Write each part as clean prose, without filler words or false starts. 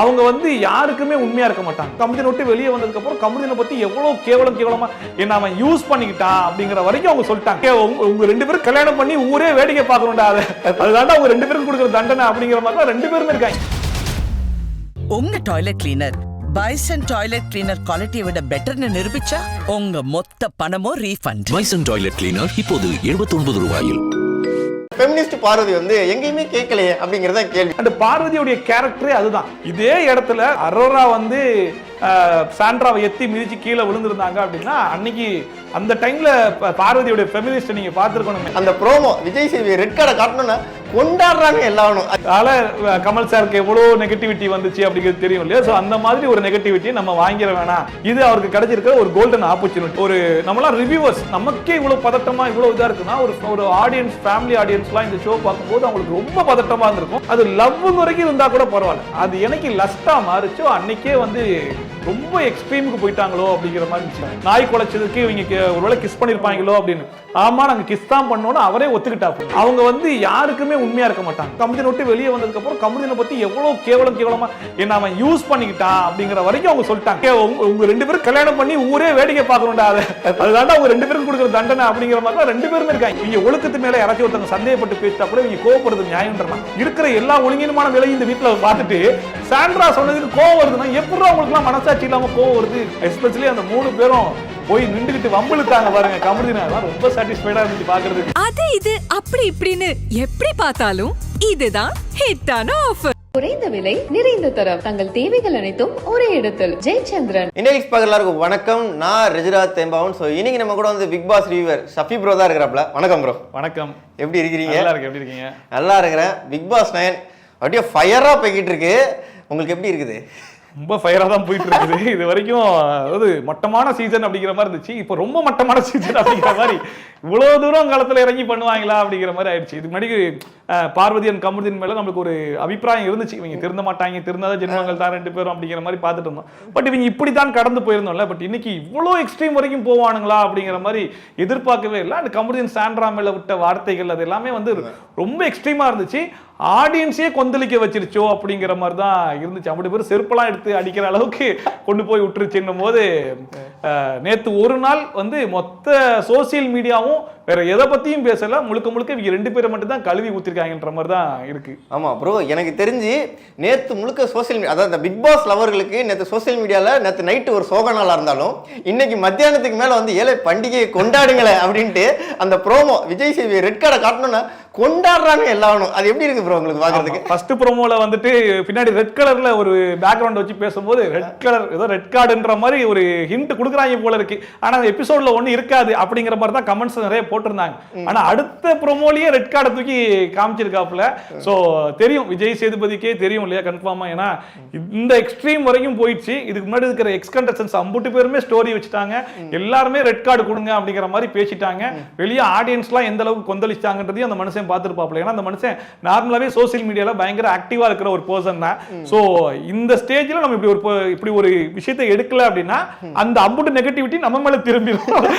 அவங்க வந்து யாருக்குமே உண்மையா இருக்க மாட்டாங்க. கமருதீன் விட்டு வெளியே வந்ததுக்கு அப்புறம் கமருதீனை பத்தி எவ்வளவு கேவலமா என்ன அவன் யூஸ் பண்ணிக்கிட்டான் அப்படிங்கிற வரைக்கும் அவங்க சொல்லிட்டாங்க. உங்க ரெண்டு பேரும் கல்யாணம் பண்ணி ஊரே வேடிக்கை பார்க்கணும்டா, அதுதான் அவங்க ரெண்டு பேரும் கொடுக்குற தண்டனை அப்படிங்கிற மாதிரி ரெண்டு பேருமே இருக்காங்க. உங்க toilet cleaner bison toilet cleaner குவாலிட்டியை விட பெட்டர்னு நிரூபிச்சா உங்க மொத்த பணமும் ரீஃபண்ட். பைசன் டாய்லெட் கிளீனர் இப்போது 79 ரூபாயில். ஃபெமினிஸ்ட் பார்வதி வந்து எங்கேயுமே கேட்கலையே அப்படிங்கறத கேள்வி. அந்த பார்வதியோட கேரக்டரே அதுதான். இதே இடத்துல அரோரா வந்து சாண்ட்ராவை எத்தி மிதிச்சு கீழே விழுந்திருந்தாங்க அப்படின்னா அன்னைக்கு அந்த டைம்ல பார்வதியோட ஃபெமினிஸ்ட் நீங்க பார்த்திருக்கணும். அந்த ப்ரோமோ விஜய் சேவி ரெட் கார்டை காட்டணும்னா கொண்டாடுறாங்க எல்லாரும். அதனால கமல் சாருக்கு எவ்வளவு நெகட்டிவிட்டி வந்துச்சு அப்படிங்கிறது தெரியும் இல்லையா? சோ அந்த மாதிரி ஒரு நெகட்டிவிட்டி நம்ம வாங்கிட வேணாம். இது அவருக்கு கிடைச்சிருக்க ஒரு கோல்டன் ஆப்பர்ச்சுனிட்டி. ஒரு நம்மளாம் ரிவ்யூவர்ஸ் நமக்கே இவ்வளவு பதட்டமா இவ்வளவு இதா இருக்குன்னா ஒரு ஆடியன்ஸ், ஃபேமிலி ஆடியன்ஸ்லாம் இந்த ஷோ பார்க்கும்போது அவங்களுக்கு ரொம்ப பதட்டமா இருந்திருக்கும். அது லவ் வரைக்கும் இருந்தா கூட பரவாயில்ல. அது எனக்கு லஸ்டா மாறிச்சோ அன்னைக்கே வந்து ரொம்ப எக்ஸ்ட்ரீமுக்கு போயிட்டாங்களோ அப்படிங்கிற மாதிரி இருந்துச்சு. நாய் குலைச்சதுக்கு இவங்க ஒருவேளை கிஸ் பண்ணிருப்பாங்களோ அப்படின்னு. ஆமா நாங்க கிஸ் தான் பண்ணோம்னு அவரே ஒத்துக்கிட்டா. அவங்க வந்து யாருக்குமே உண்மையா இருக்க மாட்டாங்க. கமருதீன் விட்டு வெளியே வந்ததுக்கு அப்புறம் கமருதீனை பத்தி எவ்வளவு கேவலமா என்ன அவன் யூஸ் பண்ணிக்கிட்டான் அப்படிங்கிற வரைக்கும் அவங்க சொல்லிட்டாங்க. உங்க ரெண்டு பேரும் கல்யாணம் பண்ணி ஊரே வேடிக்கை பார்க்கணும்டா, அதுதான் அவங்க ரெண்டு பேரும் கொடுக்குற தண்டனை அப்படிங்கிற மாதிரி ரெண்டு பேருமே இருக்காங்க. இங்க ஒழுக்கத்து மேல யாராச்சும் ஒருத்தவங்க சந்தேகப்பட்டு பேசிட்டா கூட இவங்க கோவப்படுறது நியாயம்ன்றலாம். இருக்கிற எல்லா ஒழுங்கினமான வேலையும் இந்த வீட்டுல பார்த்துட்டு சாண்ட்ரா சொன்னதுக்கு கோவம் வருதுன்னா எப்படி அவங்களுக்கு எல்லாம் மனசாட்சி இல்லாம கோவம் வருது? எஸ்பெஷலி அந்த 3 பேரும் போய் நின்றுகிட்டு வம்பிழுத்தாங்க பாருங்க. கமருதீன் ரொம்ப சாட்டிஸ்ஃபைடா இருந்துச்சு பாக்குறதுக்கு. அது இது அப்படி இப்படின்னு எப்படி பார்த்தாலும் இதுதான் ஹிட்டான ஆஃபர். குறைந்த விலை நிறைந்த தரம், தங்கள் தேவைகள் அனைத்தும் ஒரே இடத்தில். ஜெயச்சந்திரன். இண்டெக்ஸ் பார்க்க எல்லாருக்கும் வணக்கம். நான் ரெஜிராஜ் தேம்பாவன். ஸோ இன்னைக்கு நம்ம கூட வந்து bigg boss reviewer Shafi bro தான் இருக்கிறாப்ல. வணக்கம் ப்ரோ. வணக்கம். எப்படி இருக்கிறீங்க? நல்லா இருக்கு. எப்படி இருக்கீங்க? நல்லா இருக்கிறேன். பிக் பாஸ் 9 அப்படியே ஃபயரா போய்கிட்டு இருக்கு. உங்களுக்கு எப்படி இருக்குது? ரொம்ப ஃபயரா தான் போயிட்டு இருக்குது. இது வரைக்கும் அதாவது மட்டமான சீசன் அப்படிங்கிற மாதிரி இருந்துச்சு. இப்போ ரொம்ப மட்டமான சீசன் அப்படிங்கிற மாதிரி இவ்வளவு தூரம் காலத்துல இறங்கி பண்ணுவாங்களா அப்படிங்கிற மாதிரி ஆயிடுச்சு. இதுக்கு முன்னாடி பார்வதி அண்ட் கமருதீன் மேல நம்மளுக்கு ஒரு அபிப்பிராயம் இருந்துச்சு. இவங்க திருந்த மாட்டாங்க, திருந்தாத ஜென்மங்கள் தான் ரெண்டு பேரும் அப்படிங்கிற மாதிரி பார்த்துட்டு இருந்தோம். பட் இவங்க இப்படித்தான் கடந்து போயிருந்தோம்ல. பட் இன்னைக்கு இவ்வளவு எக்ஸ்ட்ரீம் வரைக்கும் போவானுங்களா அப்படிங்கிற மாதிரி எதிர்பார்க்கவே இல்லை. அந்த கமருதீன் சாண்ட்ரா மேல விட்ட வார்த்தைகள் அது எல்லாமே வந்து ரொம்ப எக்ஸ்ட்ரீமா இருந்துச்சு. ஆடியன்ஸே கொந்தளிக்க வச்சிருச்சோ அப்படிங்கிற மாதிரி தான் இருந்துச்சு. அப்படி பேர் செருப்பெல்லாம் எடுத்து அடிக்கிற அளவுக்கு கொண்டு போய் விட்டுருச்சுன்னும் போது நேற்று ஒரு நாள் வந்து மொத்த சோசியல் மீடியாவும் வேற எதை பத்தியும் பேசல. முழுக்க இவங்க ரெண்டு பேரை மட்டும் தான் கழுவி ஊத்திருக்காங்கன்ற மாதிரி தான் இருக்கு. ஆமா ப்ரோ, எனக்கு தெரிஞ்சு நேற்று முழுக்க சோசியல் மீடியா, அதாவது பிக் பாஸ் லவர்களுக்கு நேற்று சோசியல் மீடியால நேற்று நைட்டு ஒரு சோக நாளா இருந்தாலும் இன்னைக்கு மத்தியானத்துக்கு மேல வந்து ஏழை பண்டிகையை கொண்டாடுங்களே அப்படின்ட்டு அந்த ப்ரோமோ விஜய் சேவி ரெட் கார்டை காட்டணும்னா கொண்டாடுறாங்க எல்லாரும். அது எப்படி இருக்கு ப்ரோ உங்களுக்கு பாக்குறதுக்கு? ஃபர்ஸ்ட் ப்ரோமோல வந்துட்டு பின்னாடி ரெட் கலர்ல ஒரு பேக்ரவுண்ட் வச்சு பேசும்போது ரெட் கலர் ஏதோ ரெட் கார்டுன்ற மாதிரி ஒரு ஹிண்ட் கொடுக்குறாங்க போல இருக்கு. ஆனா அந்த எபிசோட்ல ஒண்ணு இருக்காது அப்படிங்கிற மாதிரி தான் கமெண்ட்ஸ் நிறைய போட்டிருந்தாங்க. ஆனா அடுத்த ப்ரோமோலயே ரெட் கார்டை தூக்கி காமிச்சிருக்காப்புல. சோ தெரியும், விஜய் சேதுபதிக்கே தெரியும் இல்லையா கன்ஃபார்மா. ஏன்னா இந்த எக்ஸ்ட்ரீம் வரைக்கும் போயிடுச்சு. இதுக்கு முன்னாடி இருக்கிற எக்ஸ் கண்டஸ்டன்ஸ் 50 பேருமே ஸ்டோரி வச்சுட்டாங்க. எல்லாருமே ரெட் கார்டு கொடுங்க அப்படிங்கிற மாதிரி பேசிட்டாங்க. வெளியே ஆடியன்ஸ்லாம் எந்த அளவுக்கு கொந்தளிச்சாங்கன்றதையும் அந்த மனுஷன் பார்த்துருப்பாப்ல. ஏன்னா அந்த மனுஷன் நார்மலாவே சோசியல் மீடியால பயங்கர ஆக்டிவா இருக்கிற ஒரு பர்சன் தான். சோ இந்த ஸ்டேஜ்ல நம்ம இப்படி ஒரு விஷயத்தை எடுக்கல அப்படின்னா அந்த அம்புட்டு நெகட்டிவிட்டி நம்ம மேல திரும்பிடும்.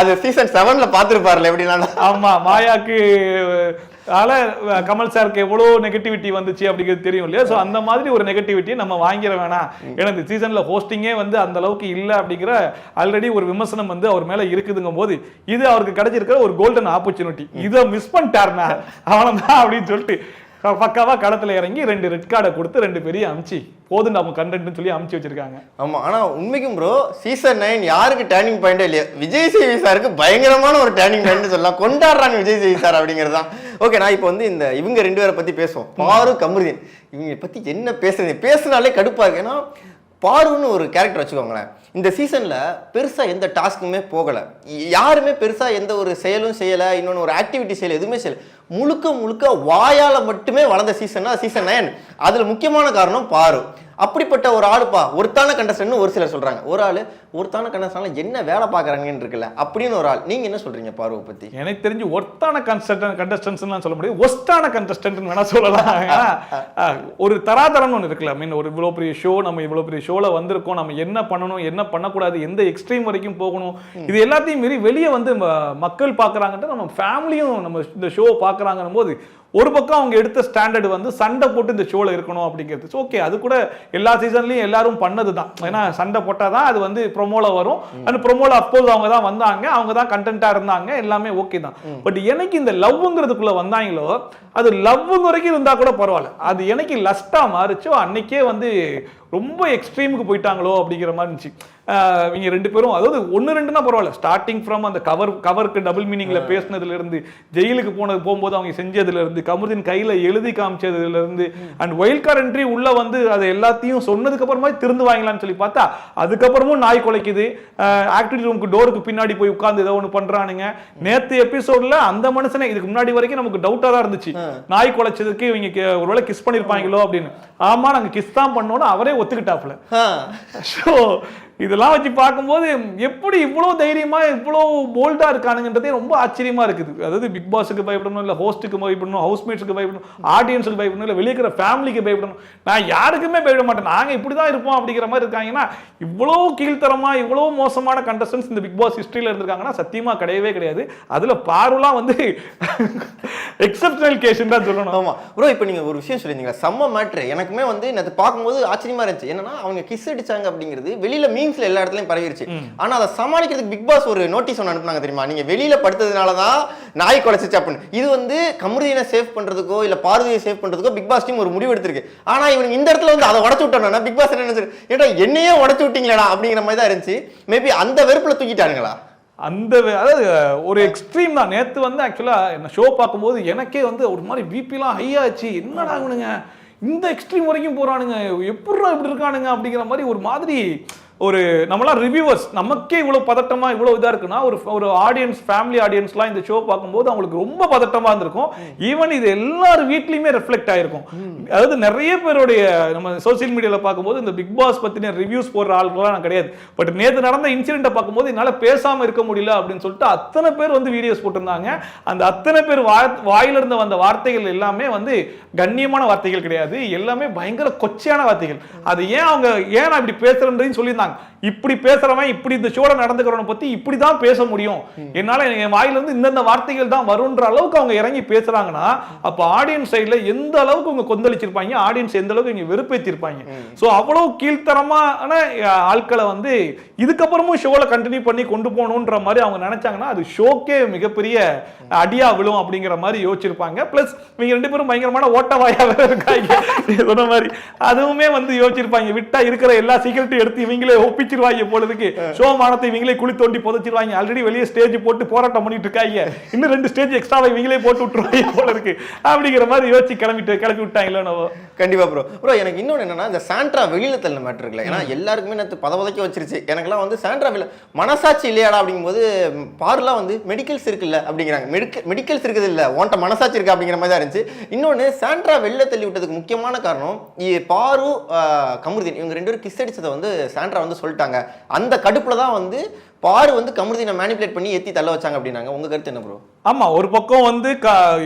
அது சீசன் 7ல பார்த்திருப்பார்ல எப்படின்னா. ஆமா, மாயாக்கு கமல் சாருக்கு எவ்வளவு நெகட்டிவிட்டி வந்துச்சு அப்படிங்கிறது தெரியும் இல்லையா? சோ அந்த மாதிரி ஒரு நெகட்டிவிட்டியை நம்ம வாங்கிட வேணாம். ஏன்னா இந்த சீசன்ல ஹோஸ்டிங்கே வந்து அந்த அளவுக்கு இல்லை அப்படிங்கிற ஆல்ரெடி ஒரு விமர்சனம் வந்து அவர் மேல இருக்குதுங்கும் போது இது அவருக்கு கிடைச்சிருக்கிற ஒரு கோல்டன் ஆப்பர்ச்சுனிட்டி. இதை மிஸ் பண்ணிட்டாருனா அவனதான் அப்படின்னு சொல்லிட்டு பக்காவா களத்துல இறங்கி 2 ரெட் கார்டை கொடுத்து 2 பேரையும் அமிச்சு போதும் நம்ம கண்டென்ட்னு சொல்லி அமிச்சு வச்சிருக்காங்க. ஆமா, ஆனா உண்மைக்கும் ப்ரோ சீசன் 9 யாருக்கு டேர்னிங் பாயிண்டே இல்லையா? விஜய் சேவி சாருக்கு பயங்கரமான ஒரு டேர்னிங் பாயிண்ட் சொல்லலாம். கொண்டாடுறாங்க விஜய் சேவி சார் அப்படிங்கிறது தான். ஓகே, நான் இப்போ வந்து இவங்க 2 பேரை பத்தி பேசுவோம். பாரு கமருதீன் இவங்க பத்தி என்ன பேசுனாலே கடுப்பா இருக்கு. ஏன்னா பாருன்னு ஒரு கேரக்டர் வச்சுக்கோங்களேன். இந்த சீசன்ல பெருசா எந்த டாஸ்க்குமே போகல, யாருமே பெருசா எந்த ஒரு செயலும் செய்யல, இன்னொன்று ஒரு ஆக்டிவிட்டி செய்யல, எதுவுமே செய்யல. முழுக்க வாயால மட்டுமே வளர்ந்த சீசன்னா சீசன் 9. அதுல முக்கியமான காரணம் பாரு. அப்படிப்பட்ட ஒரு ஆளுப்பா, ஒருத்தான கண்டஸ்டன்ட் ஒரு சிலர் சொல்றாங்க. ஒரு ஆளு ஒருத்தான கண்டஸ்டன்ட் என்ன வேலை பாக்குறாங்கன்னு இருக்குல்ல அப்படின்னு ஒரு ஆள். நீங்க என்ன சொல்றீங்க பாருவை பத்தி? எனக்கு தெரிஞ்சு ஒருத்தான கண்டஸ்டன்ஸ் சொல்ல முடியாது, ஒஸ்டான கண்டஸ்டன்ட் வேணா சொல்லலாம். ஒரு தராதரம் ஒன்று இருக்குல்ல. மீன் ஒரு இவ்வளவு பெரிய ஷோ, நம்ம இவ்வளவு பெரிய ஷோல வந்திருக்கோம், நம்ம என்ன பண்ணணும் என்ன பண்ணக்கூடாது, எந்த எக்ஸ்ட்ரீம் வரைக்கும் போகணும், இது எல்லாத்தையும் மீறி வெளியே வந்து மக்கள் பாக்குறாங்கன்ற நம்ம ஃபேமிலியும் நம்ம இந்த ஷோ பாக்குறாங்கன்னும் போது ஒரு பக்கம் அவங்க எடுத்த ஸ்டாண்டர்ட் வந்து சண்டை போட்டு இந்த ஷோல இருக்கணும் அப்படிங்கிறது. ஓகே, அது கூட எல்லா சீசன்லயும் எல்லாரும் பண்ணதுதான். ஏன்னா சண்டை போட்டாதான் அது வந்து ப்ரோமோல வரும். அந்த ப்ரோமோல அப்போது அவங்க தான் வந்தாங்க, அவங்க தான் கண்டென்ட்டா இருந்தாங்க, எல்லாமே ஓகே தான். பட் எனக்கு இந்த லவ்ங்கிறதுக்குள்ள வந்தாங்களோ, அது லவ் வரைக்கும் இருந்தா கூட பரவாயில்ல, அது எனக்கு லஸ்டா மாறிச்சோ அன்னைக்கே வந்து ரொம்ப எக்ஸ்ட்ரீமுக்கு போயிட்டாங்களோ அப்படிங்கிற மாதிரி இருந்துச்சு. இவங்க ரெண்டு பேரும், அதாவது 1-2னா பரவாயில்ல, ஸ்டார்டிங் ஃப்ரம் அந்த கவருக்கு டபுள் மீனிங்ல பேசினதுல இருந்து, ஜெயிலுக்கு போகும்போது அவங்க செஞ்சதுல இருந்து, கமருதீன் கையில எழுதி காமிச்சதுல இருந்து, அண்ட் வைல்ட் கார்டு என்ட்ரி உள்ள வந்து அது எல்லாத்தையும் சொன்னதுக்கு அப்புறமா திருந்து வாங்கலாம்னு சொல்லி பார்த்தா அதுக்கப்புறமும் நாய் குலைக்குது, ஆக்டிவிட்டி ரூமுக்கு டோருக்கு பின்னாடி போய் உட்கார்ந்து ஏதோ ஒன்று பண்றானுங்க. நேத்து எபிசோட்ல அந்த மனுஷனே இதுக்கு முன்னாடி வரைக்கும் நமக்கு டவுட்டா தான் இருந்துச்சு, நாய் குலைச்சதுக்கு இவங்க ஒருவேளை கிஸ் பண்ணிருப்பாங்களோ அப்படின்னு. ஆமா, நாங்க கிஸ் தான் பண்ணோம்னு அவரே ஒத்துக்கிட்டாப்ல. இதெல்லாம் வச்சு பார்க்கும்போது எப்படி இவ்வளவு தைரியமா இவ்வளவு போல்டா இருக்கானுங்கன்றதே ரொம்ப ஆச்சரியமா இருக்குது. அதாவது பிக் பாஸுக்கு பயப்படணும், இல்ல ஹோஸ்ட்டுக்கு பயப்படணும், ஹவுஸ்மேட்ஸுக்கு பயப்படணும், ஆடியன்ஸுக்கு பயப்படணும், இல்ல வெளியே இருக்கிற ஃபேமிலிக்கு பயப்படணும். நான் யாருக்குமே பயப்பட மாட்டேன், நாங்க இப்படிதான் இருப்போம் அப்படிங்கிற மாதிரி இருக்காங்கன்னா, இவ்வளவு கீழ்த்தரமா இவ்வளவு மோசமான கண்டஸ்டன்ஸ் இந்த பிக் பாஸ் ஹிஸ்டரியில இருந்திருக்காங்கன்னா சத்தியமா கிடையவே கிடையாது. அதுல பார்வலாம் வந்து எக்ஸெப்ஷனல் கேஸ் தான் சொல்லணும். ஆமா ப்ரோ, இப்போ நீங்க ஒரு விஷயம் சொல்லியிருந்தீங்க, செம்ம மேட்ரு. எனக்குமே வந்து அதை பார்க்கும்போது ஆச்சரியமா இருந்துச்சு. என்னன்னா அவங்க கிஸ் அடிச்சாங்க அப்படிங்கிறது வெளியில மீம்ஸ்ல எல்லா இடத்துலயும் பரவிருச்சு. ஆனா அதை சமாளிக்கிறதுக்கு பிக் பாஸ் ஒரு நோட்டீஸ் ஒன்று அனுப்புனாங்க தெரியுமா, நீங்க வெளியில படுத்ததுனாலதான் நாய் குலைச்சிச்சு அப்படின்னு. இது வந்து கமருதீனை சேவ் பண்றதுக்கோ இல்ல பார்வதியை சேவ் பண்றதுக்கோ பிக் பாஸ் டீம் ஒரு முடிவு எடுத்திருக்கு. ஆனா இவங்க இந்த இடத்துல வந்து அதை உடச்சு விட்டோம்னா பிக் பாஸ் என்ன நினைச்சு, ஏன்னா என்னையே உடச்சு விட்டீங்களா அப்படிங்கிற மாதிரி தான் இருந்துச்சு. மேபி அந்த வெறுப்புல தூக்கிட்டானுங்களா? அந்த அதாவது ஒரு எக்ஸ்ட்ரீம் தான். நேத்து வந்து ஆக்சுவலா என்ன ஷோ பார்க்கும்போது எனக்கே வந்து ஒரு மாதிரி பிபிலாம் ஹை ஆச்சு. என்னடா இவனுங்க இந்த எக்ஸ்ட்ரீம் வரைக்கும் போறானுங்க, எப்படா இப்படி இருக்கானுங்க அப்படிங்கிற மாதிரி ஒரு மாதிரி. ஒரு நம்மளாம் ரிவ்யூவர்ஸ் நமக்கே இவ்வளவு பதட்டமா இவ்வளவு இதா இருக்குன்னா, ஒரு ஆடியன்ஸ், ஃபேமிலி ஆடியன்ஸ்லாம் இந்த ஷோ பார்க்கும்போது அவங்களுக்கு ரொம்ப பதட்டமா இருந்திருக்கும். ஈவன் இது எல்லாரும் வீட்லயுமே ரிஃப்ளெக்ட் ஆயிருக்கும். அதாவது நிறைய பேருடைய நம்ம சோசியல் மீடியால பார்க்கும்போது இந்த பிக் பாஸ் பத்தின ரிவ்யூஸ் போடுற ஆளுங்களாம் நான் கிடையாது. பட் நேத்து நடந்த இன்சிடென்ட்டை பார்க்கும்போது என்னால பேசாம இருக்க முடியல அப்படின்னு சொல்லிட்டு அத்தனை பேர் வந்து வீடியோஸ் போட்டிருந்தாங்க. அந்த அத்தனை பேர் வாயிலிருந்து வந்த வார்த்தைகள் எல்லாமே வந்து கண்ணியமான வார்த்தைகள் கிடையாது, எல்லாமே பயங்கர கொச்சையான வார்த்தைகள். அது ஏன் அவங்க ஏன் நான் இப்படி பேசுறேன்னு சொல்லியிருந்தாங்க. இப்படி பேசுறவன் இப்படி இந்த ஷோல நடந்துக்கிறவனை பத்தி இப்படிதான் பேச முடியும், என்னால என் வாயில இருந்து இந்த வார்த்தைகள் தான் வரும்ன்ற அளவுக்கு அவங்க இறங்கி பேசுறாங்கன்னா, அப்ப ஆடியன்ஸ் சைடுல எந்த அளவுக்கு அவங்க கொந்தளிச்சிருப்பாங்க, ஆடியன்ஸ் எந்த அளவுக்கு இங்க வெறுப்பேத்திருப்பாங்க. சோ அவ்வளவு கீழ்த்தரமான ஆட்களை வந்து இதுக்கப்புறமும் ஷோல கண்டினியூ பண்ணி கொண்டு போகணும்ன்ற மாதிரி அவங்க நினைச்சாங்கன்னா அது ஷோக்கே மிகப்பெரிய அடியா விழும் அப்படிங்கிற மாதிரி யோசிச்சிருப்பாங்க. பிளஸ் இவங்க ரெண்டு பேரும் பயங்கரமான ஓட்டவாயாவே இருக்காங்க சொன்ன மாதிரி, அதுவுமே வந்து யோசிச்சிருப்பாங்க. விட்டா இருக்கிற எல்லா சீக்கிரத்தையும் எடுத்து இவங்களே ஒப்பிச்சிருவாங்க போலதுக்கு, ஷோ மானத்தை இவங்களே குழி தோண்டி புதைச்சிருவாங்க. ஆல்ரெடி வெளியே ஸ்டேஜ் போட்டு போராட்டம் பண்ணிட்டு இருக்காங்க, இன்னும் 2 ஸ்டேஜ் எக்ஸ்ட்ராவை இவங்களே போட்டு விட்டுருவாங்க போல இருக்கு அப்படிங்கிற மாதிரி யோசிச்சு கிளப்பி விட்டாங்களோ. கண்டிப்பா ப்ரோ. ப்ரோ எனக்கு இன்னொன்று என்னன்னா, இந்த சாண்ட்ரா வெளியில தள்ள மேட்டர் இருக்குல்ல, ஏன்னா எல்லாருக்குமே நேற்று பதவதைக்க வச்சிருச்சு. எனக்குலாம் வந்து சாண்ட்ரா மனசாட்சி இல்லையாடா அப்படிங்கும்போது, பார்லாம் வந்து மெடிக்கல்ஸ் இருக்குல்ல அப்படிங்கிறாங்க. மெடிக்கல்ஸ் இருக்குது இல்ல, உன்ட்ட மனசாட்சி இருக்கு அப்படிங்கிற மாதிரி தான் இருந்துச்சு. இன்னொன்று சாண்ட்ரா வெளில தள்ளி விட்டதுக்கு முக்கியமான காரணம் பாரு கமருதீன் இவங்க 2 பேரும் கிஸ் அடிச்சதை வந்து சாண்ட்ரா வந்து சொல்லிட்டாங்க. அந்த கடுப்புல தான் வந்து பாரு வந்து கமருதீனை மேனிபுலேட் பண்ணி ஏத்தி தள்ள வச்சாங்க அப்படின்னாங்க. உங்க கருத்து என்ன ப்ரோ? ஆமா, ஒரு பக்கம் வந்து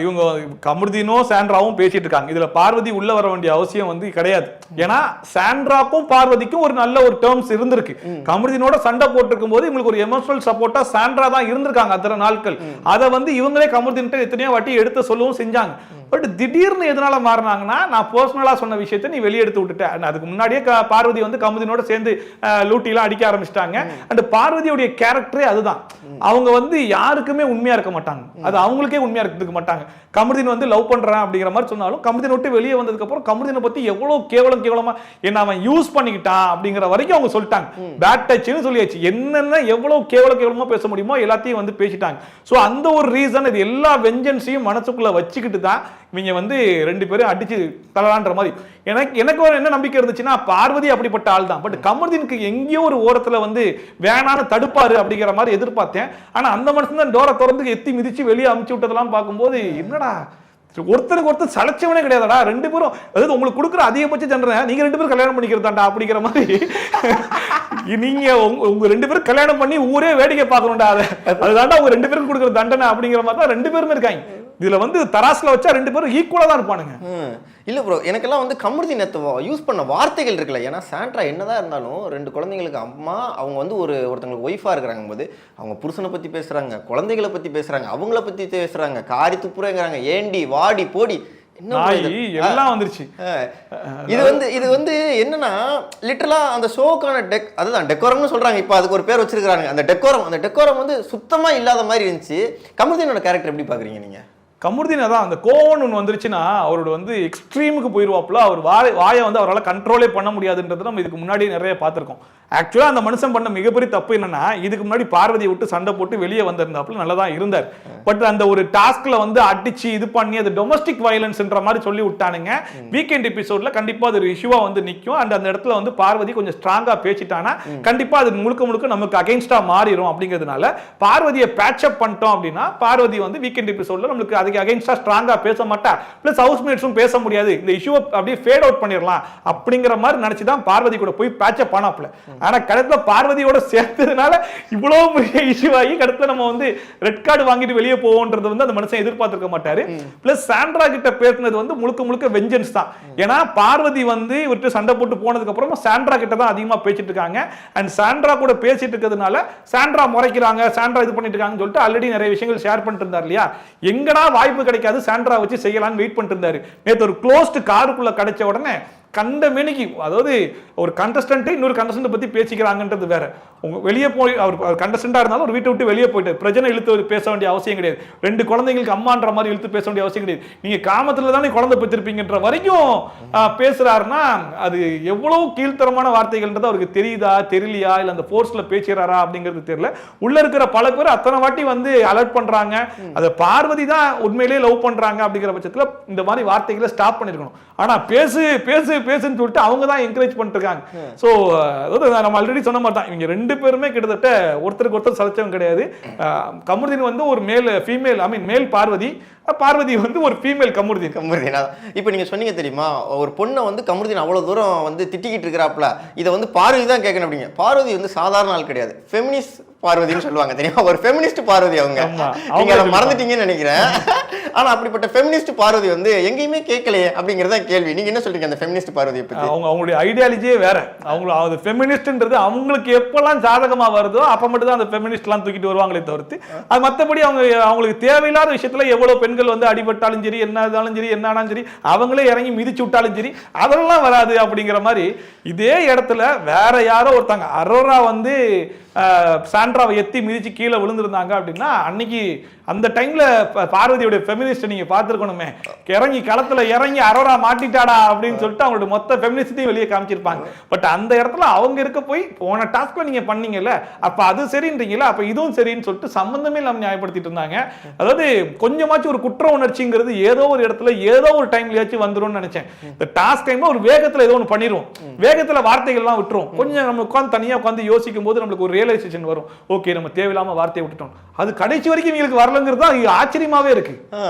இவங்க கமருதீனும் சாண்ட்ராவும் பேசிட்டு இருக்காங்க. இதுல பார்வதி உள்ள வர வேண்டிய அவசியம் வந்து கிடையாது. ஏன்னா சாண்ட்ராக்கும் பார்வதிக்கும் ஒரு நல்ல ஒரு டேர்ம்ஸ் இருந்திருக்கு. கமருதீனோட சண்டை போட்டுருக்கும் போது இவங்களுக்கு ஒரு எமோஷனல் சப்போர்ட்டா சாண்ட்ரா தான் இருந்திருக்காங்க அத்தனை நாட்கள். அதை வந்து இவங்களே கமருதீன்ட்ட எத்தனையோ வாட்டி எடுத்து சொல்லவும் செஞ்சாங்க. பட் திடீர்னு எதனால மாறினாங்கன்னா, நான் பர்சனலா சொன்ன விஷயத்தை நீ வெளியெடுத்து விட்டுட்டேன். அதுக்கு முன்னாடியே பார்வதி வந்து கமருதீனோட சேர்ந்து லூட்டிலாம் அடிக்க ஆரம்பிச்சிட்டாங்க. அண்ட் பார்வதியோடைய கேரக்டரே அதுதான். அவங்க வந்து யாருக்குமே உண்மையா இருக்க மாட்டாங்க, அது அவங்களுக்கே உண்மையா இருக்க மாட்டாங்க. கமருதீன் வந்து லவ் பண்றேன் அப்படிங்கிற மாதிரி சொன்னாலும் கமருதீன் விட்டு வெளியே வந்ததுக்கு அப்புறம் கமருதீனை பத்தி எவ்வளவு கேவலமா என்ன அவன் யூஸ் பண்ணிக்கிட்டான் அப்படிங்கிற வரைக்கும் அவங்க சொல்லிட்டாங்க. பேட் டச்னு சொல்லியாச்சு. என்னென்ன எவ்வளவு கேவலமா பேச முடியுமோ எல்லாத்தையும் வந்து பேசிட்டாங்க. சோ அந்த ஒரு ரீசன், இது எல்லா வெஞ்சன்ஸையும் மனசுக்குள்ள வச்சுக்கிட்டு தான் இவங்க வந்து 2 பேரும் அடிச்சு தரலான்ற மாதிரி. எனக்கு ஒரு என்ன நம்பிக்கை இருந்துச்சுன்னா, பார்வதி அப்படிப்பட்ட ஆள் தான். பட் கமருதீனுக்கு எங்கேயோ ஒரு ஓரத்துல வந்து வேணான்னு தடுப்பாரு அப்படிங்கிற மாதிரி எதிர்பார்த்தேன். ஆனா அந்த மனுஷன் தான் டோரை திறந்து எத்தி மிதிச்சு வெளியே அமுச்சு விட்டதெல்லாம் பார்க்கும்போது, என்னடா ஒருத்தருக்கு ஒருத்தர் சளைச்சவனே கிடையாதடா, 2 பேரும் அதாவது உங்களுக்கு கொடுக்குற அதிகபட்ச தண்டனை நீங்க 2 பேரும் கல்யாணம் பண்ணிக்கிறதாண்டா அப்படிங்கிற மாதிரி. நீங்க உங்க 2 பேரும் கல்யாணம் பண்ணி ஊரே வேடிக்கை பார்க்கணும்டா, அதுதான்டா உங்க 2 பேருக்கு கொடுக்குற தண்டனை அப்படிங்கிற மாதிரி தான் 2 பேருமே இருக்காங்க. இதுல வந்து தராசுல வச்சா ரெண்டு பேரும் ஈக்குவலா தான் இருப்பானுங்க. இல்ல ப்ரோ, எனக்கெல்லாம் வந்து கமருதீன் யூஸ் பண்ண வார்த்தைகள் இருக்குல்ல. ஏன்னா சாண்ட்ரா என்னதான் இருந்தாலும் 2 குழந்தைங்களுக்கு அம்மா, அவங்க வந்து ஒருத்தங்களுக்கு ஒய்ஃபா இருக்கிறாங்க போது அவங்க புருஷனை பத்தி பேசுறாங்க, குழந்தைகளை பத்தி பேசுறாங்க, அவங்கள பத்தி பேசுறாங்க, காரி துப்புறேங்கிறாங்க, ஏண்டி வாடி போடி எல்லாம் வந்துருச்சு. இது வந்து என்னன்னா லிட்டரலா அந்த ஷோக்கான அதுதான் டெக்கோரம்னு சொல்றாங்க. இப்போ அதுக்கு ஒரு பேர் வச்சிருக்காங்க. அந்த டெக்கோரம் வந்து சுத்தமா இல்லாத மாதிரி இருந்துச்சு. கமருதீனோட கேரக்டர் எப்படி பாக்குறீங்க நீங்க? கமருதீன் தான் அந்த கோவம் ஒன்று வந்துருச்சுன்னா அவரோட வந்து எக்ஸ்ட்ரீமுக்கு போயிடுவாப்புல. அவர் வாயை வந்து அவரால் கண்ட்ரோலே பண்ண முடியாதுன்றது நம்ம இதுக்கு முன்னாடி நிறைய பார்த்துருக்கோம். ஆக்சுவலாக அந்த மனுஷன் பண்ண மிகப்பெரிய தப்பு என்னன்னா, இதுக்கு முன்னாடி பார்வதியை விட்டு சண்டை போட்டு வெளியே வந்திருந்தாப்புல நல்லா தான் இருந்தார். பட் அந்த ஒரு டாஸ்க்ல வந்து அடிச்சு இது பண்ணி அது டொமஸ்டிக் வயலன்ஸ்ன்ற மாதிரி சொல்லி விட்டானுங்க. வீக்கெண்ட் எபிசோட்ல கண்டிப்பா அது ஒரு இஷ்யூவா வந்து நிற்கும். அண்ட் அந்த இடத்துல வந்து பார்வதி கொஞ்சம் ஸ்ட்ராங்கா பேசிட்டானா கண்டிப்பா அது முழுக்க நமக்கு அகைன்ஸ்டா மாறிடும். அப்படிங்கிறதுனால பார்வதியை பேட்சப் பண்ணிட்டோம் அப்படின்னா பார்வதி வந்து வீக்கெண்ட் எபிசோட்ல நம்மளுக்கு அதுக்கு அகைன்ஸ்டா ஸ்ட்ராங்கா பேச மாட்டா. பிளஸ் ஹவுஸ்மேட்ஸும் பேச முடியாது. இந்த இஷ்யூவை அப்படியே ஃபேட் அவுட் பண்ணிடலாம் அப்படிங்கிற மாதிரி நினைச்சுதான் பார்வதி கூட போய் பேட்சப் பண்ணாப்ல. ஆனா கடத்துல பார்வதியோட சேர்த்ததுனால இவ்வளவு பெரிய இஷ்யூ ஆகி கடத்துல நம்ம வந்து ரெட் கார்டு வாங்கிட்டு வெளியே போவோன்றது வந்து அந்த மனுஷன் எதிர்பார்த்திருக்க மாட்டாரு. பிளஸ் சாண்ட்ரா கிட்ட பேசினது வந்து முழுக்க வெஞ்சன்ஸ் தான். ஏன்னா பார்வதி வந்து இவர்கிட்ட சண்டை போட்டு போனதுக்கு அப்புறமா சாண்ட்ரா கிட்ட தான் அதிகமா பேசிட்டு இருக்காங்க. அண்ட் சாண்ட்ரா கூட பேசிட்டு இருக்கிறதுனால சாண்ட்ரா முறைக்கிறாங்க, சாண்ட்ரா இது பண்ணிட்டு இருக்காங்கன்னு சொல்லிட்டு ஆல்ரெடி நிறைய விஷயங்கள் ஷேர் பண்ணிட்டு இருந்தார் இல்லையா. எங்கடா வாய்ப்பு கிடைக்காது சாண்ட்ரா வச்சு செய்யலாம்னு வெயிட் பண்ணிட்டு இருந்தாரு. நேற்று ஒரு க்ளோஸ்டு காருக்குள்ள கிடைச்ச உடனே கண்ட மேனிக்கு, அதாவது ஒரு கண்டஸ்டன்ட் இன்னொரு கண்டஸ்டன்ட் பத்தி பேசிக்கிறாங்கன்றது வேற. உங்க வெளியே போய் அவர் கண்டஸ்டன்டா இருந்தாலும் ஒரு வீட்டை விட்டு வெளியே போயிட்டு பிரச்சனை இழுத்து பேச வேண்டிய அவசியம் கிடையாது. 2 குழந்தைங்களுக்கு அம்மான்ற மாதிரி இழுத்து பேச வேண்டிய அவசியம் கிடையாது. நீங்க காமத்துல தானே குழந்தை பெற்றிருப்பீங்கன்ற வரைக்கும் பேசுறாருன்னா அது எவ்வளவு கீழ்த்தரமான வார்த்தைகள்ன்றது அவருக்கு தெரியுதா தெரியலையா, இல்ல அந்த போர்ஸ்ல பேசுறாரா அப்படிங்கிறது தெரியல. உள்ள இருக்கிற பல பேர் அத்தனை வாட்டி வந்து அலர்ட் பண்றாங்க. அதை பார்வதி தான் உண்மையிலேயே லவ் பண்றாங்க அப்படிங்கிற பட்சத்துல இந்த மாதிரி வார்த்தைகளை ஸ்டாப் பண்ணிருக்கணும். ஆனா பேசுன்னு சொல்லிட்டு அவங்க தான் என்கரேஜ் பண்ணிட்டு இருக்காங்க. சோ அதாவது நம்ம ஆல்ரெடி சொன்ன மாதிரி தான் இவங்க 2 பேருமே கிட்டத்தட்ட ஒருத்தருக்கு ஒருத்தர் சலைச்சவங்க கிடையாது. கமருதீன் வந்து ஒரு மேல் பார்வதி வந்து ஒரு ஃபீமேல் கமருதீன். இப்போ நீங்க சொன்னீங்க தெரியுமா, ஒரு பொண்ணை வந்து கமருதீன் அவ்வளவு தூரம் வந்து திட்டிக்கிட்டு இருக்கிறாப்ல, இதை வந்து பார்வதி தான் கேட்கணும் அப்படிங்க. பார்வதி வந்து சாதாரண ஆள் கிடையாது, ஃபெமினிஸ்ட் பார்வதின்னு சொல்லுவாங்க தெரியுமா, ஒரு ஃபெமினிஸ்ட் பார்வதி. அவங்க அதை மறந்துட்டீங்கன்னு நினைக்கிறேன். ஆனா அப்படிப்பட்ட ஃபெமினிஸ்ட் பார்வதி வந்து எங்கேயுமே கேட்கலையே அப்படிங்கறத கேள்வி. நீங்க என்ன சொல்றீங்க அந்த ஃபெமினிஸ்ட் பார்வதியை பத்தி? அவங்களுடைய ஐடியாலஜியே வேற. அது ஃபெமினிஸ்ட்ன்றது அவங்களுக்கு எப்பெல்லாம் சாதகமா வருதோ அப்ப மட்டும் தான் அந்த ஃபெமினிஸ்ட்லாம் தூக்கிட்டு வருவாங்களே தவிர்த்து அது மற்றபடி அவங்களுக்கு தேவையில்லாத விஷயத்துல எவ்வளவு பெண்கள் வந்து அடிபட்டாலும் சரி, என்ன இருந்தாலும் சரி, என்ன ஆனாலும் சரி, அவங்களே இறங்கி மிதிச்சு விட்டாலும் சரி, அதெல்லாம் வராது அப்படிங்கிற மாதிரி. இதே இடத்துல வேற யாரோ ஒருத்தாங்க அரோரா வந்து சாண்ட்ராவை எத்தி மிதிச்சு கீழே விழுந்திருந்தாங்க அப்படின்னா அன்னைக்கு அந்த டைம்ல பார்வதியோட ஃபெமினிஸ்ட் நீங்க பார்த்திருக்கணுமே, இறங்கி களத்துல இறங்கி அரோரா மாட்டிட்டாடா அப்படின்னு சொல்லிட்டு அவங்களோட மொத்த ஃபெமினிஸ்டையும் வெளியே காமிச்சிருப்பாங்க. பட் அந்த இடத்துல அவங்க இருக்க போய் போன டாஸ்க்ல நீங்க பண்ணீங்கல்ல, அப்ப அது சரின்றீங்களா, அப்ப இதுவும் சரின்னு சொல்லிட்டு சம்பந்தமே இல்லாம நியாயப்படுத்திட்டு இருந்தாங்க. அதாவது கொஞ்சமாச்சும் ஒரு குற்ற உணர்ச்சிங்கிறது ஏதோ ஒரு இடத்துல ஏதோ ஒரு டைம்லயாச்சும் வந்துரும்னு நினைச்சேன். இந்த டாஸ்க் டைம்ல ஒரு வேகத்துல ஏதோ ஒன்று பண்ணிடுவோம், வேகத்துல வார்த்தைகள்லாம் விட்டுரும். கொஞ்சம் நம்ம உட்காந்து தனியா உட்காந்து யோசிக்கும் போது நம்மளுக்கு ஒரு ரியலைசேஷன் வரும், ஓகே நம்ம தேவையில்லாம வார்த்தையை விட்டுட்டோம். அது கடைசி வரைக்கும் இவங்களுக்கு வரலங்கிறது தான் ஆச்சரியமாவே இருக்கு.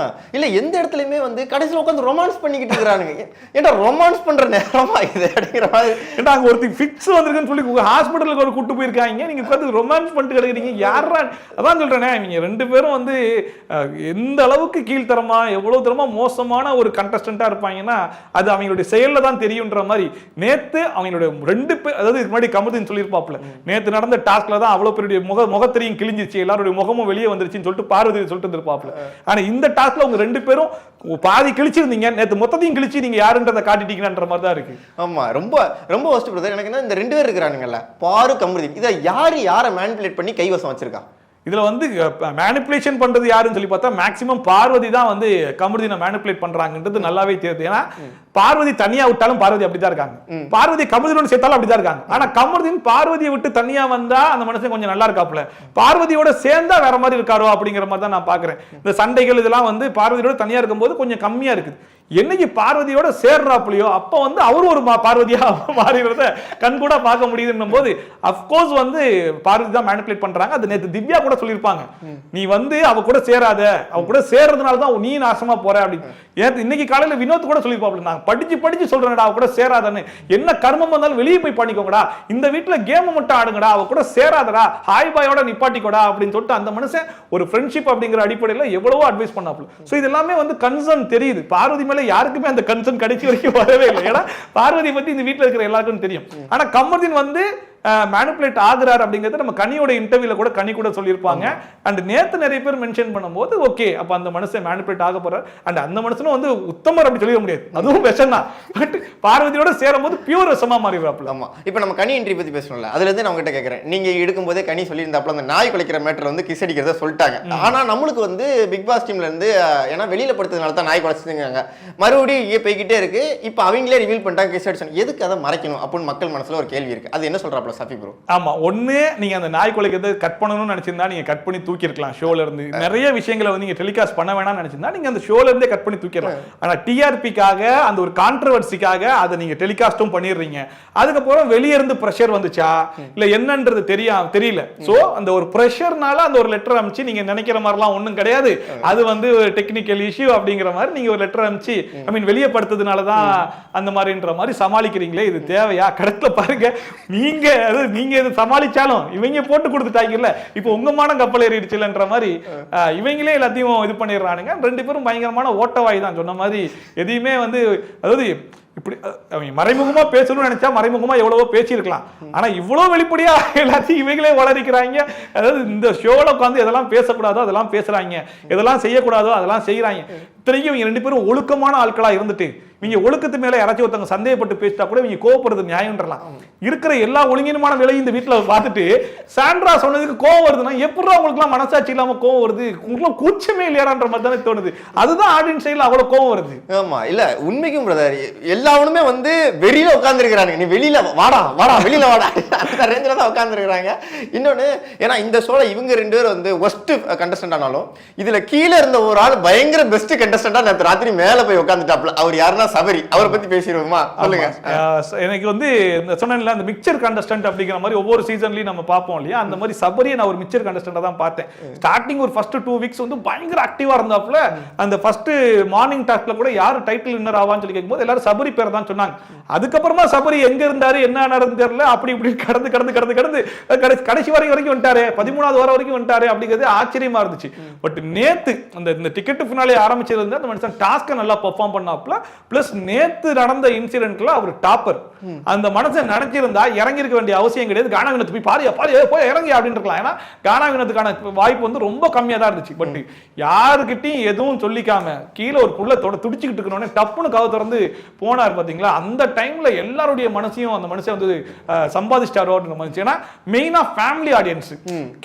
இல்ல எந்த இடத்துலயுமே வந்து கடைசியில் உட்காந்து ரொமான்ஸ் பண்ணிக்கிட்டு இருக்கானுங்க. ஏன்னா ரொமான்ஸ் பண்ற நேரமா இது அப்படிங்கிற மாதிரி. ஏன்னா அங்க ஒருத்தர் ஃபிக்ஸ் வந்திருக்குன்னு சொல்லி ஹாஸ்பிட்டலுக்கு ஒரு கூட்டு போயிருக்காங்க, நீங்க உட்காந்து ரொமான்ஸ் பண்ணிட்டு கிடைக்கிறீங்க. யாரா அதான் சொல்றேனே, இவங்க 2 பேரும் வந்து எந்த அளவுக்கு கீழ்த்தரமா எவ்வளவு தரமா மோசமான ஒரு கண்டஸ்டன்டா இருப்பாங்கன்னா அது அவங்களுடைய செயல்ல தான் தெரியும்ன்ற மாதிரி. நேத்து அவங்களுடைய 2 பேர், அதாவது இதுக்கு முன்னாடி கமருதீன் சொல்லியிருப்பாப்ல, நேத்து நடந்த டாஸ்க்ல தான் அவ்வளவு பெரிய முகத்திரையும் கிழிஞ்சிருச்சு, எல்லாருடைய முகமும் வெளியே வந்துருச்சுன்னு சொல்லிட்டு பார்வதி சொல்லிட்டு இருந்திருப்பாப்ல. ஆனா இந்த டாஸ்க்ல அவங்க 2 பேரும் பாதி கிழிச்சிருந்தீங்க, நேத்து மொத்தத்தையும் கிழிச்சு நீங்க யாருன்றதை காட்டிட்டீங்கன்ற மாதிரி தான் இருக்கு. ஆமா, ரொம்ப ரொம்ப ஒஸ்ட் பிரதர். எனக்கு என்ன, இந்த 2 பேர் இருக்கிறானுங்கல்ல, பாரு கமருதீன், இதை யாரை மேனிபுலேட் பண்ணி கைவசம் வச்சிருக்கா? இதுல வந்து மேனிபுலேஷன் பண்றது யாருன்னு சொல்லி பார்த்தா மேக்ஸிமம் பார்வதி தான் வந்து கமருதீனை மேனிபுலேட் பண்றாங்கன்றது நல்லாவே தெரியுது. ஏன்னா பார்வதி தனியா விட்டாலும் பார்வதி அப்படிதான் இருக்காங்க, பார்வதி கமருதீனோட சேர்த்தாலும் அப்படிதான் இருக்காங்க. ஆனா கமருதீன் பார்வதியை விட்டு தனியா வந்தா அந்த மனுஷன் கொஞ்சம் நல்லா இருக்காப்புல, பார்வதியோட சேர்ந்தா வேற மாதிரி இருக்காரோ அப்படிங்கிற மாதிரி தான் நான் பாக்குறேன். இந்த சண்டைகள் இதெல்லாம் வந்து பார்வதியோட தனியா இருக்கும்போது கொஞ்சம் கம்மியா இருக்குது. என்னைக்கு பார்வதியோட சேர்றாப்புலையோ அப்ப வந்து அவரு ஒரு பார்வதியா மாறிடுறத கண் கூட பார்க்க முடியுதுன்னும் போது அப்கோர்ஸ் வந்து பார்வதி தான் மேனிபுலேட் பண்றாங்க. அது நேத்து திவ்யா கூட சொல்லியிருப்பாங்க, நீ வந்து அவ கூட சேராத, அவ கூட சேர்றதுனால தான் நீ நாசமா போற அப்படின்னு. இன்னைக்கு காலையில வினோத் கூட சொல்லியிருப்பாப்ல, நான் படிச்சு சொல்றேன்டா அவ கூட சேராதன்னு. என்ன கர்மம் வந்தாலும் வெளியே போய் பண்ணிக்கோங்கடா, இந்த வீட்டுல கேம் மட்டும் ஆடுங்கடா, அவ கூட சேராதடா, ஹாய் பாயோட நிப்பாட்டிக்கோடா அப்படின்னு சொல்லிட்டு அந்த மனுஷன் ஒரு ஃப்ரெண்ட்ஷிப் அப்படிங்கிற அடிப்படையில் எவ்வளவோ அட்வைஸ் பண்ணாப்ல. சோ இது எல்லாமே வந்து கன்சர்ன் தெரியுது. பார்வதி மேல யாருக்குமே அந்த கன்சர்ன் கடைசி வரைக்கும் வரவே இல்லை. ஏன்னா பார்வதி பத்தி இந்த வீட்டுல இருக்கிற எல்லாருக்கும் தெரியும். ஆனா கமருதீன் வந்து மேனிபுலேட் ஆகுறாரு அப்படிங்கறது நம்ம கனியோட இன்டர்வியூல கூட கனி கூட சொல்லியிருப்பாங்க. அண்ட் நேத்து நிறைய பேர் மென்ஷன் பண்ணும்போது ஓகே அப்ப அந்த மனுஷன் மேனிபுலேட் ஆக போறாரு. அண்ட் அந்த மனுஷனும் வந்து உத்தமர் அப்படி சொல்லிட முடியாது, அதுவும் விஷம் தான். பட் பார்வதியோட சேரும் போது பியூர் விஷமா மாறிடுறாப்ல. ஆமா, இப்போ நம்ம கனி என்ட்ரி பத்தி பேசணும்ல, அதுல இருந்து நான் உங்ககிட்ட கேட்கறேன், நீங்க எடுக்கும் போதே கனி சொல்லியிருந்தாப்ல அந்த நாய் குலைக்கிற மேட்டர் வந்து கிஸ் அடிக்கிறத சொல்லிட்டாங்க. ஆனா நம்மளுக்கு வந்து பிக் பாஸ் டீம்ல இருந்து ஏன்னா வெளியில படுத்ததுனால தான் நாய் குலைச்சுங்க மறுபடியும் இங்கே போய்கிட்டே இருக்கு. இப்போ அவங்களே ரிவீல் பண்ணிட்டாங்க கிஸ் அடிச்சாங்க, எதுக்கு அதை மறைக்கணும் அப்படின்னு மக்கள் மனசுல ஒரு கேள்வி இருக்கு. அது என்ன சொல்றாப்ல சஃபி ப்ரோ? ஆமா, ஒண்ணு நீங்க அந்த நாய் கொலைக்கிறது கட் பண்ணணும்னு நினைச்சிருந்தா நீங்க கட் பண்ணி தூக்கி இருக்கலாம். ஷோல இருந்து நிறைய விஷயங்களை வந்து நீங்க டெலிகாஸ்ட் பண்ண வேணாம்னு நினைச்சிருந்தா நீங்க அந்த ஷோல இருந்தே கட் பண்ணி தூக்கிடலாம். ஆனா டிஆர்பிக்காக அந்த ஒரு கான்ட்ரோவர்சிக்காக அதை நீங்க டெலிகாஸ்டும் பண்ணிடுறீங்க. அதுக்கப்புறம் வெளியே இருந்து பிரஷர் வந்துச்சா இல்ல என்னன்றது தெரியல. சோ அந்த ஒரு பிரஷர்னால அந்த ஒரு லெட்டர் அனுப்பிச்சு நீங்க நினைக்கிற மாதிரிலாம் ஒண்ணும் கிடையாது, அது வந்து ஒரு டெக்னிக்கல் இஷ்யூ அப்படிங்கிற மாதிரி நீங்க ஒரு லெட்டர் அனுப்பிச்சு ஐ மீன் வெளியே படுத்ததுனாலதான் அந்த மாதிரின்ற மாதிரி சமாளிக்கிறீங்களே, இது தேவையா? கடத்துல பாருங்க, நீங்க இது சமாளிச்சாலும் இவங்க போட்டு கொடுத்துட்டாங்கல்ல, இப்போ உங்க மானம் கப்பல் ஏறிடுச்சுன்ற மாதிரி இவங்களே எல்லாத்தையும் இது பண்ணிடுறானுங்க. ரெண்டு பேரும் பயங்கரமான ஓட்டவாய் தான். சொன்ன மாதிரி எதையுமே வந்து அதாவது இப்படி அவங்க மறைமுகமா பேசணும்னு நினைச்சா மறைமுகமா எவ்வளவோ பேசியிருக்கலாம். ஆனா இவ்வளவு வெளிப்படையா எல்லாத்தையும் இவங்களே வளரிக்கிறாங்க. அதாவது இந்த ஷோல உட்காந்து எதெல்லாம் பேசக்கூடாதோ அதெல்லாம் பேசுறாங்க, எதெல்லாம் செய்யக்கூடாதோ அதெல்லாம் செய்யறாங்க. இத்தனைக்கும் இவங்க ரெண்டு பேரும் ஒழுக்கமான ஆட்களா இருந்துட்டு இவங்க ஒழுக்கத்து மேல யாராச்சும் ஒருத்தவங்க சந்தேகப்பட்டு பேசிட்டா கூட இவங்க கோவப்படுறது நியாயம்ன்றலாம். இருக்கிற எல்லா ஒழுங்கினமான வேலையும் இந்த வீட்டுல பார்த்துட்டு சாண்ட்ரா சொன்னதுக்கு கோவம் வருதுன்னா எப்படி உங்களுக்கு எல்லாம் மனசாட்சி இல்லாம கோவம் வருது? உங்களுக்கு கூச்சமே இல்லையான்ற மாதிரி தானே தோணுது. அதுதான் ஆடியன்ஸ் சைடுல அவ்வளவு கோவம் வருது. ஆமா, இல்ல உண்மைக்கும் பிரதர் எல்லாருமே வந்து வெளியில உட்கார்ந்து இருக்கிறாங்க, நீ வெளியில வாடா வெளியில வாடா அந்த ரேஞ்சில தான் உட்கார்ந்து இருக்கிறாங்க. இன்னொன்னு ஏன்னா இந்த ஷோல இவங்க ரெண்டு பேரும் வந்து ஒஸ்ட் கண்டஸ்டன்ட் ஆனாலும் இதுல கீழே இருந்த ஒரு ஆள் பயங்கர பெஸ்ட் கண்டஸ்டன்டா நேற்று ராத்திரி மேல போய் உட்காந்துட்டாப்ல. அவர் யாருன்னா சபரி, அவரை பத்தி பேசிடுவோமா? சொல்லுங்க. எனக்கு வந்து சொன்னேன்ல அந்த மிக்சர் கண்டஸ்டன்ட் அப்படிங்கிற மாதிரி ஒவ்வொரு சீசன்லயும் நம்ம பார்ப்போம் இல்லையா, அந்த மாதிரி சபரியை நான் ஒரு மிக்சர் கண்டஸ்டன்டா தான் பார்த்தேன். ஸ்டார்டிங் ஒரு ஃபர்ஸ்ட் 2 வீக்ஸ் வந்து பயங்கர ஆக்டிவா இருந்தாப்ல. அந்த ஃபர்ஸ்ட் மார்னிங் டாக்ல கூட யாரு டைட்டில் வின்னர் ஆவான்னு சொல்லி கேட்கும்போது எல்லாரும் சபரி பேர் தான் சொன்னாங்க. அதுக்கப்புறமா சபரி எங்க இருந்தாரு என்ன நடந்து தெரியல, அப்படி இப்படி கடந்து கடைசி வரைக்கும் வந்துட்டாரு, 13வது வாரம் வரைக்கும் வந்துட்டாரு அப்படிங்கிறது ஆச்சரியமா இருந்துச்சு. பட் நேத்து அந்த டிக்கெட் ஃபினாலே ஆரம்பிச்சதுல இருந்து அந்த மனுஷன் டாஸ்க நல்லா பெர்ஃபார்ம் பண்ணாப்ல. பிளஸ் நேத்து நடந்த இன்சிடென்ட்ல அவர் டாப்பர். அந்த மனுஷன் நினைச்சிருந்தா இறங்கி இருக்க வேண்டிய அவசியம் கிடையாது. கானா வினோத் போய் பாரு போய் இறங்கி அப்படின்னு இருக்கலாம். ஏன்னா கானா வினோத்துக்கான வாய்ப்பு வந்து ரொம்ப கம்மியா தான் இருந்துச்சு. பட் யாருக்கிட்டையும் எதுவும் சொல்லிக்காம கீழே ஒரு புள்ள துடிச்சுக்கிட்டு இருக்கணும்னு டப்புன்னு கதவு திறந்து போனார் பாத்தீங்களா. அந்த டைம்ல எல்லாருடைய மனசையும் அந்த மனுஷன் வந்து சம்பாதிச்சிட்டாரோ அப்படின்னு மனுஷன். ஏன்னா மெயினா ஃபேமிலி ஆடியன்ஸ்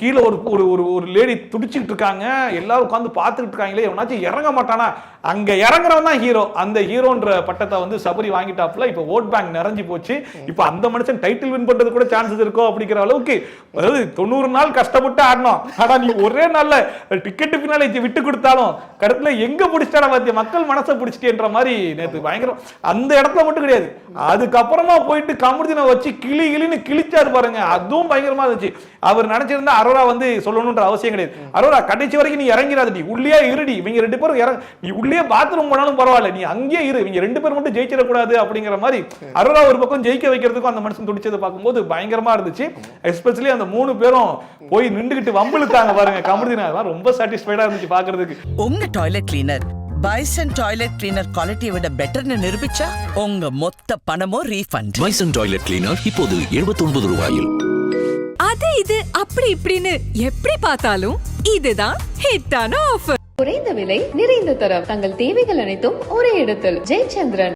கீழே ஒரு லேடி துடிச்சுக்கிட்டு இருக்காங்க, எல்லாரும் உட்காந்து பார்த்துக்கிட்டு இருக்காங்களே, எவனாச்சும் இறங்க மாட்டானா? அங்க இறங்குறவன் தான் ஹீரோ. அந்த ஹீரோன்ற பட்டத்தை வந்து சபரி வாங்கிட்டாப்ல. இப்ப ஓட் பேங்க் நிறைஞ்சு போச்சு. இப்ப அந்த மனுஷன் டைட்டில் வின் பண்றது கூட சான்சஸ் இருக்கோ அப்படிங்கிற அளவுக்கு. அதாவது 90 நாள் கஷ்டப்பட்டு ஆடணும். ஆனா நீ ஒரே நாள்ல டிக்கெட் பின்னால விட்டு கொடுத்தாலும் கடத்துல எங்க பிடிச்சிட்டா பாத்தியா, மக்கள் மனசை பிடிச்சிட்டேன்ற மாதிரி நேத்து பயங்கரம். அந்த இடத்துல மட்டும் கிடையாது, அதுக்கப்புறமா போயிட்டு கமருதீனை வச்சு கிளின்னு கிழிச்சாரு பாருங்க, அதுவும் பயங்கரமா இருந்துச்சு. அவர் நினைச்சிருந்தா அரோரா வந்து சொல்லணும்ன்ற அவசியம் கிடையாது. அரோரா கடைசி வரைக்கும் நீ இறங்கிறாது, நீ உள்ளே இருடி, இவங்க ரெண்டு பேரும் நீ உள்ளே பாத்ரூம் போனாலும் பரவாயில்ல, நீ அங்கேயே இரு, இவங்க ரெண்டு பேரும் மட்டும் ஜெயிச்சிடக்கூடாது அப்படிங்கிற மாதிரி அரோரா ஒரு பக்கம் ஜெயிக்க வைக்கிறதுக்கும் அந்த மனுஷன் துடிச்சதை பார்க்கும்போது பயங்கரமா இருந்துச்சு. எஸ்பெஷலி அந்த 3 பேரும் போய் நின்றுகிட்டு வம்பிழுத்தாங்க பாருங்க கமருதீன், அதெல்லாம் ரொம்ப சாட்டிஸ்ஃபைடா இருந்துச்சு பாக்குறதுக்கு. உங்க toilet cleaner bison toilet cleaner குவாலிட்டியை விட பெட்டர்னு நிரூபிச்சா உங்க மொத்த பணமும் ரீஃபண்ட். பைசன் டாய்லெட் கிளீனர் இப்போது 79 ரூபாயில். அது இது அப்படி இப்படின்னு எப்படி பார்த்தாலும் இதுதான் ஹிட்டான ஆஃபர். குறைந்த விலை நிறைந்த தரம், தங்கள் தேவைகள் அனைத்தும் ஒரே இடத்தில். ஜெயச்சந்திரன்.